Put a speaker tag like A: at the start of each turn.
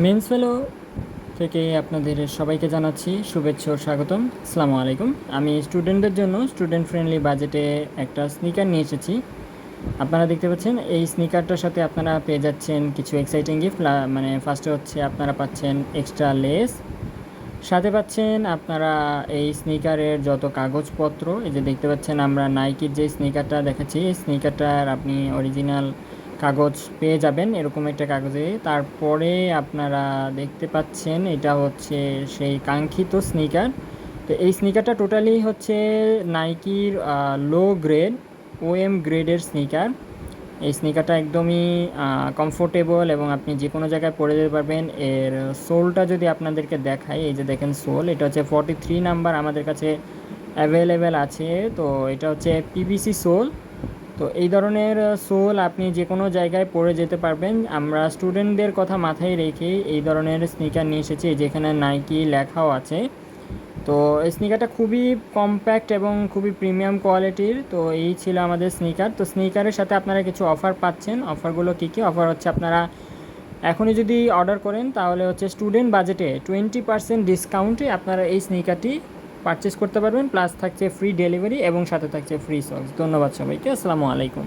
A: Men's ফেলো থেকে আপনাদের সবাইকে জানাচ্ছি শুভেচ্ছা ও স্বাগতম। আসসালামু আলাইকুম। আমি স্টুডেন্টদের জন্য স্টুডেন্ট ফ্রেন্ডলি বাজেটে একটা স্নিকার নিয়ে এসেছি। আপনারা দেখতে পাচ্ছেন এই স্নিকারটার সাথে আপনারা পেয়ে যাচ্ছেন কিছু এক্সাইটিং গিফট। মানে ফার্স্টে হচ্ছে আপনারা পাচ্ছেন এক্সট্রা লেস, সাথে পাচ্ছেন আপনারা এই স্নিকারের যত কাগজপত্র। এই যে দেখতে পাচ্ছেন আমরা নাইকির যে স্নিকারটা দেখাচ্ছি, এই স্নিকারটার আপনি অরিজিনাল কাগজ পেয়ে যাবেন এরকম একটা কাগজে। তারপরে আপনারা দেখতে পাচ্ছেন এটা হচ্ছে সেই কাঙ্ক্ষিত স্নিকার। তো এই স্নিকারটা টোটালি হচ্ছে নাইকির লো গ্রেড ওএম গ্রেডের স্নিকার। এই স্নিকারটা একদমই কমফোর্টেবল এবং আপনি যে কোনো জায়গায় পরে যেতে পারবেন। এর সোলটা যদি আপনাদেরকে দেখাই, এই যে দেখেন সোল, এটা হচ্ছে 43 নাম্বার আমাদের কাছে অ্যাভেলেবেল আছে। তো এটা হচ্ছে পিভিসি সোল। তো এই ধরনের সোল আপনি যে কোনো জায়গায় পরে যেতে পারবেন। আমরা স্টুডেন্টদের কথা মাথায় রেখে এই ধরনের স্নিকার নিয়ে এসেছি, যেখানে নাইকি লেখাও আছে। তো এই স্নিকারটা খুবই কম্প্যাক্ট এবং খুবই প্রিমিয়াম কোয়ালিটির। তো এই ছিল আমাদের স্নিকার। তো স্নিকারের সাথে আপনারা কিছু অফার পাচ্ছেন। অফারগুলো কী কী অফার হচ্ছে, আপনারা এখনই যদি অর্ডার করেন তাহলে হচ্ছে স্টুডেন্ট বাজেটে 20% ডিসকাউন্টে আপনারা এই স্নিকারটি পারচেস করতে পারবেন। প্লাস থাকছে ফ্রি ডেলিভারি এবং সাথে থাকছে ফ্রি সক্স। ধন্যবাদ সবাইকে। আসসালামু আলাইকুম।